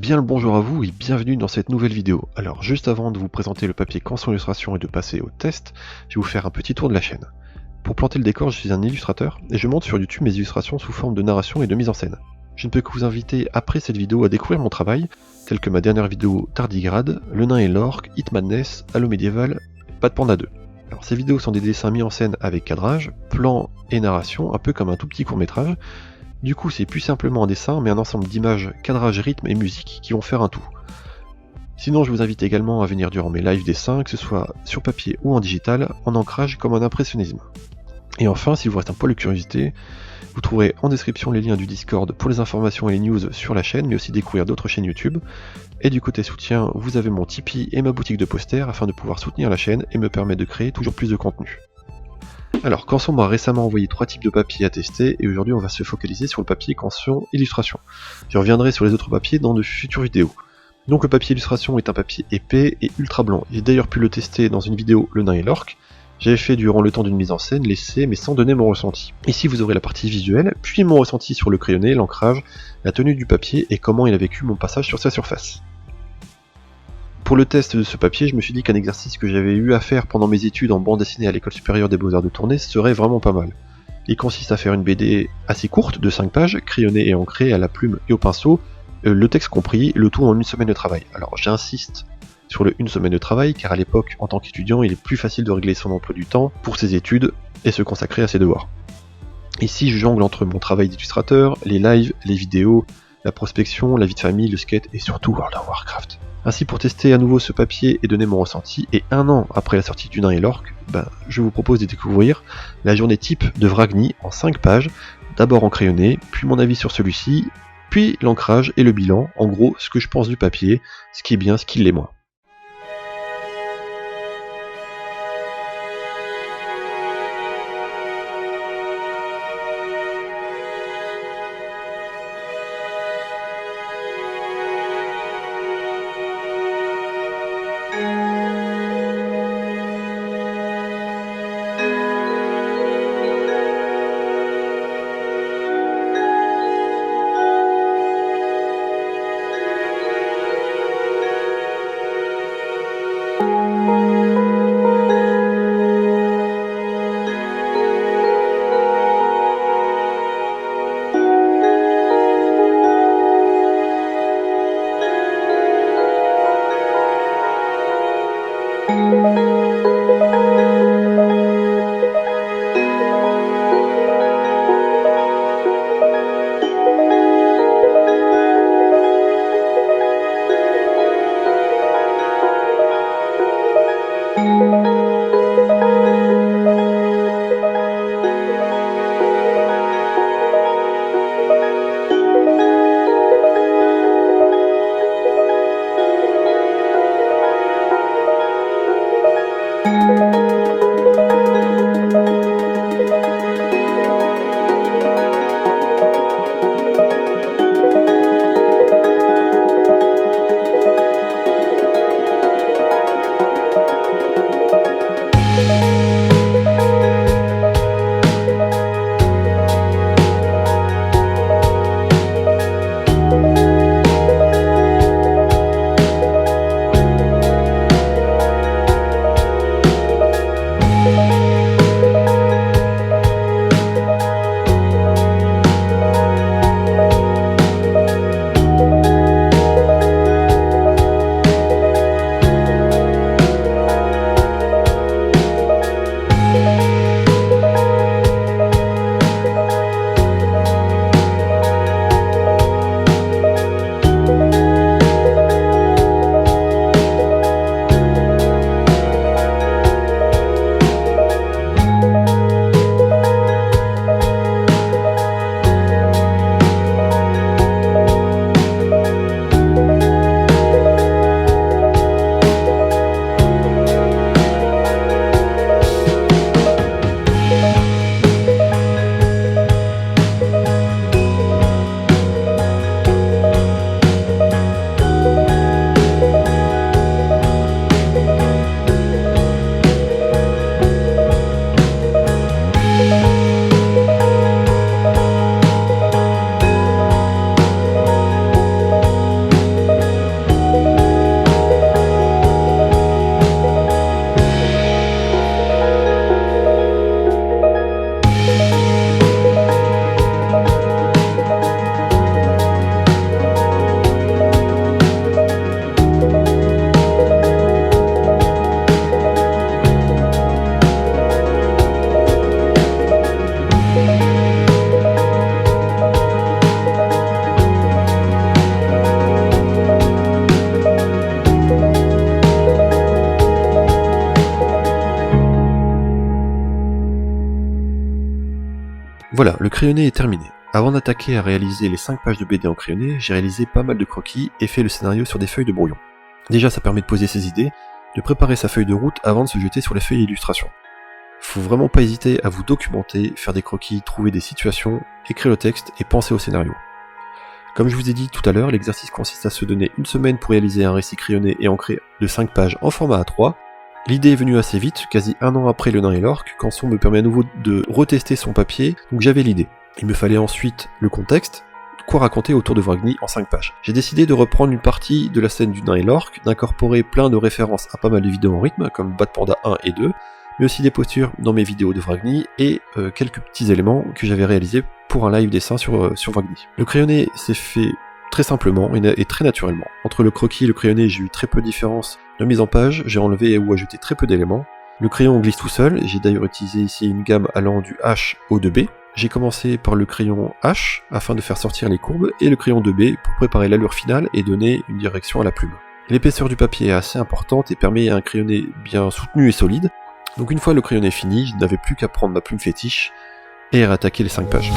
bien le bonjour à vous et bienvenue dans cette nouvelle vidéo. Alors juste avant de vous présenter le papier Canson Illustration et de passer au test, je vais vous faire un petit tour de la chaîne. Pour planter le décor, je suis un illustrateur et je monte sur YouTube mes illustrations sous forme de narration et de mise en scène. Je ne peux que vous inviter après cette vidéo à découvrir mon travail, tel que ma dernière vidéo Tardigrade, Le Nain et l'Orque, Hit Madness, Halo Médiéval, Bad Panda 2. Alors ces vidéos sont des dessins mis en scène avec cadrage, plan et narration, un peu comme un tout petit court métrage. Du coup, c'est plus simplement un dessin, mais un ensemble d'images, cadrage, rythme et musique qui vont faire un tout. Sinon, je vous invite également à venir durant mes live dessins, que ce soit sur papier ou en digital, en ancrage comme en impressionnisme. Et enfin, s'il vous reste un poil de curiosité, vous trouverez en description les liens du Discord pour les informations et les news sur la chaîne, mais aussi découvrir d'autres chaînes YouTube. Et du côté soutien, vous avez mon Tipeee et ma boutique de posters afin de pouvoir soutenir la chaîne et me permettre de créer toujours plus de contenu. Alors, Canson m'a récemment envoyé 3 types de papiers à tester et aujourd'hui on va se focaliser sur le papier Canson Illustration. Je reviendrai sur les autres papiers dans de futures vidéos. Donc le papier Illustration est un papier épais et ultra blanc. J'ai d'ailleurs pu le tester dans une vidéo Le Nain et l'Orque. J'avais fait durant le temps d'une mise en scène l'essai mais sans donner mon ressenti. Ici vous aurez la partie visuelle, puis mon ressenti sur le crayonné, l'ancrage, la tenue du papier et comment il a vécu mon passage sur sa surface. Pour le test de ce papier, je me suis dit qu'un exercice que j'avais eu à faire pendant mes études en bande dessinée à l'école supérieure des beaux-arts de Tournai serait vraiment pas mal. Il consiste à faire une BD assez courte, de 5 pages, crayonnée et ancrée à la plume et au pinceau, le texte compris, le tout en une semaine de travail. Alors j'insiste sur le une semaine de travail, car à l'époque, en tant qu'étudiant, il est plus facile de régler son emploi du temps pour ses études et se consacrer à ses devoirs. Ici, je jongle entre mon travail d'illustrateur, les lives, les vidéos, la prospection, la vie de famille, le skate et surtout World of Warcraft. Ainsi, pour tester à nouveau ce papier et donner mon ressenti, et un an après la sortie du Nain et l'Orque, je vous propose de découvrir la journée type de Vragny en 5 pages, d'abord en crayonné, puis mon avis sur celui-ci, puis l'ancrage et le bilan, en gros ce que je pense du papier, ce qui est bien, ce qui l'est moins. Voilà, le crayonné est terminé. Avant d'attaquer à réaliser les 5 pages de BD en crayonné, j'ai réalisé pas mal de croquis et fait le scénario sur des feuilles de brouillon. Déjà, ça permet de poser ses idées, de préparer sa feuille de route avant de se jeter sur les feuilles illustrations. Faut vraiment pas hésiter à vous documenter, faire des croquis, trouver des situations, écrire le texte et penser au scénario. Comme je vous ai dit tout à l'heure, l'exercice consiste à se donner une semaine pour réaliser un récit crayonné et ancré de 5 pages en format A3. L'idée est venue assez vite, quasi un an après Le Nain et l'Orque, quand Son me permet à nouveau de retester son papier, donc j'avais l'idée. Il me fallait ensuite le contexte, quoi raconter autour de Vragny en 5 pages. J'ai décidé de reprendre une partie de la scène du Nain et l'Orque, d'incorporer plein de références à pas mal de vidéos en rythme, comme Bad Panda 1 et 2, mais aussi des postures dans mes vidéos de Vragny et quelques petits éléments que j'avais réalisés pour un live dessin sur Vragny. Le crayonné s'est fait très simplement et très naturellement. Entre le croquis et le crayonné, j'ai eu très peu de différence de mise en page, j'ai enlevé ou ajouté très peu d'éléments. Le crayon glisse tout seul, j'ai d'ailleurs utilisé ici une gamme allant du H au 2B. J'ai commencé par le crayon H afin de faire sortir les courbes et le crayon 2B pour préparer l'allure finale et donner une direction à la plume. L'épaisseur du papier est assez importante et permet un crayonné bien soutenu et solide. Donc une fois le crayonné fini, je n'avais plus qu'à prendre ma plume fétiche et rattaquer les 5 pages.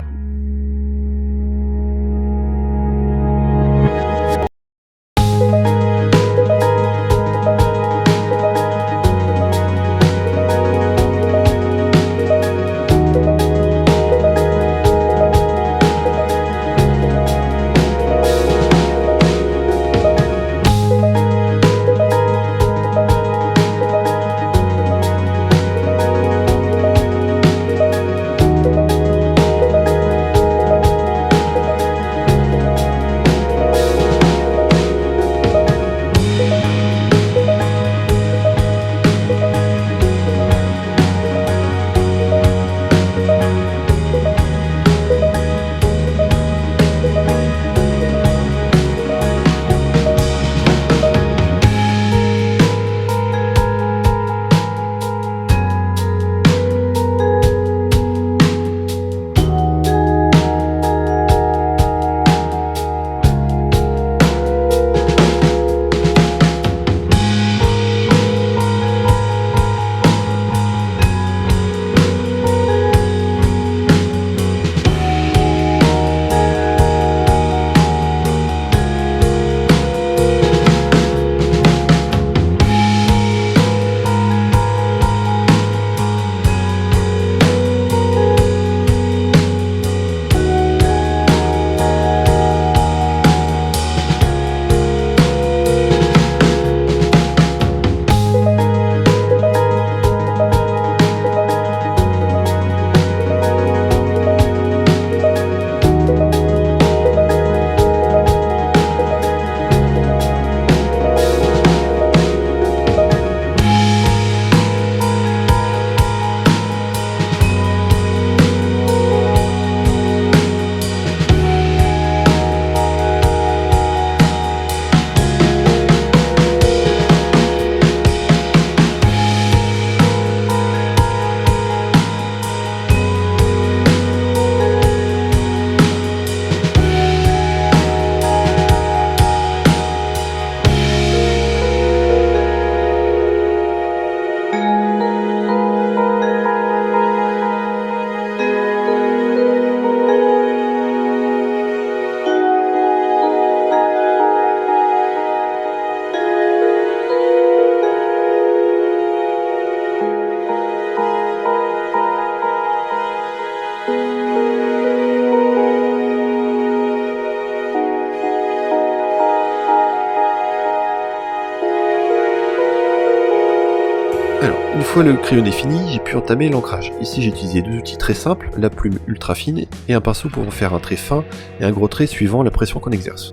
Alors, une fois le crayonné fini, j'ai pu entamer l'ancrage. Ici j'ai utilisé deux outils très simples, la plume ultra fine et un pinceau pour faire un trait fin et un gros trait suivant la pression qu'on exerce.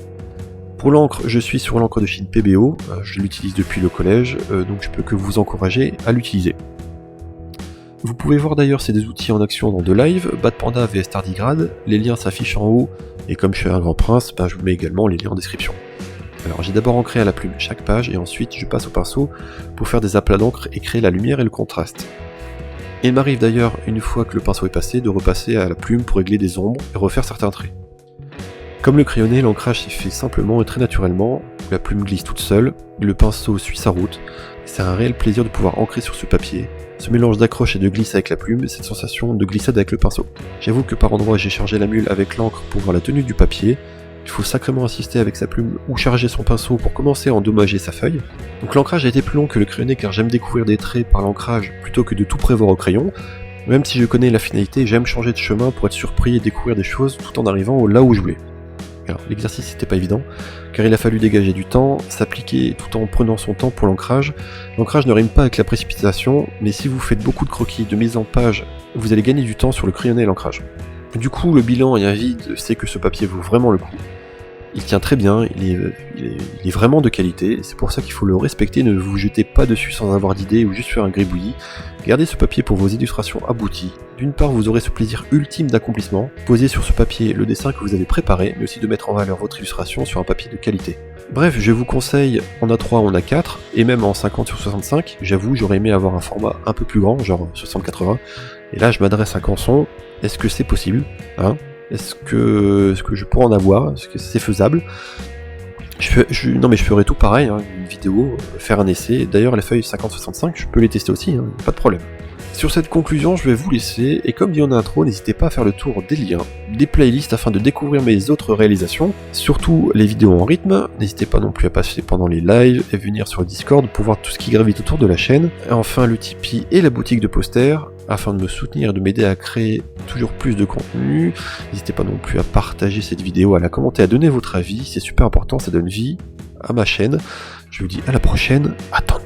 Pour l'encre, je suis sur l'encre de Chine PBO, je l'utilise depuis le collège, donc je peux que vous encourager à l'utiliser. Vous pouvez voir d'ailleurs ces deux outils en action dans deux lives, Bad Panda vs Tardigrade, les liens s'affichent en haut, et comme je suis un grand prince, je vous mets également les liens en description. Alors j'ai d'abord ancré à la plume chaque page, et ensuite je passe au pinceau pour faire des aplats d'encre et créer la lumière et le contraste. Il m'arrive d'ailleurs, une fois que le pinceau est passé, de repasser à la plume pour régler des ombres et refaire certains traits. Comme le crayonné, l'ancrage s'est fait simplement et très naturellement, La plume glisse toute seule, le pinceau suit sa route, et c'est un réel plaisir de pouvoir ancrer sur ce papier. Ce mélange d'accroche et de glisse avec la plume, cette sensation de glissade avec le pinceau. J'avoue que par endroits j'ai chargé la mule avec l'encre pour voir la tenue du papier. Il faut sacrément insister avec sa plume ou charger son pinceau pour commencer à endommager sa feuille. Donc l'ancrage a été plus long que le crayonné car j'aime découvrir des traits par l'ancrage plutôt que de tout prévoir au crayon. Même si je connais la finalité, j'aime changer de chemin pour être surpris et découvrir des choses tout en arrivant là où je voulais. Alors l'exercice n'était pas évident, car il a fallu dégager du temps, s'appliquer tout en prenant son temps pour l'ancrage. L'ancrage ne rime pas avec la précipitation, mais si vous faites beaucoup de croquis, de mise en page, vous allez gagner du temps sur le crayonné et l'ancrage. Du coup, le bilan et un vide, c'est que ce papier vaut vraiment le coup. Il tient très bien, il est vraiment de qualité, c'est pour ça qu'il faut le respecter, ne vous jetez pas dessus sans avoir d'idée ou juste faire un gribouillis. Gardez ce papier pour vos illustrations abouties. D'une part, vous aurez ce plaisir ultime d'accomplissement, posez sur ce papier le dessin que vous avez préparé, mais aussi de mettre en valeur votre illustration sur un papier de qualité. Bref, je vous conseille en A3 ou en A4, et même en 50 sur 65, j'avoue j'aurais aimé avoir un format un peu plus grand, genre 60-80, et là je m'adresse à Canson, est-ce que c'est possible, hein? Est-ce que je pourrais en avoir? Est-ce que c'est faisable? Non mais je ferai tout pareil, hein, une vidéo, faire un essai. D'ailleurs les feuilles 50-65, je peux les tester aussi, hein, pas de problème. Sur cette conclusion, je vais vous laisser, et comme dit en intro, n'hésitez pas à faire le tour des liens, des playlists afin de découvrir mes autres réalisations, surtout les vidéos en rythme. N'hésitez pas non plus à passer pendant les lives et venir sur le Discord pour voir tout ce qui gravite autour de la chaîne. Et enfin le Tipeee et la boutique de posters, afin de me soutenir et de m'aider à créer toujours plus de contenu. N'hésitez pas non plus à partager cette vidéo, à la commenter, à donner votre avis, c'est super important, ça donne vie à ma chaîne. Je vous dis à la prochaine, attendez.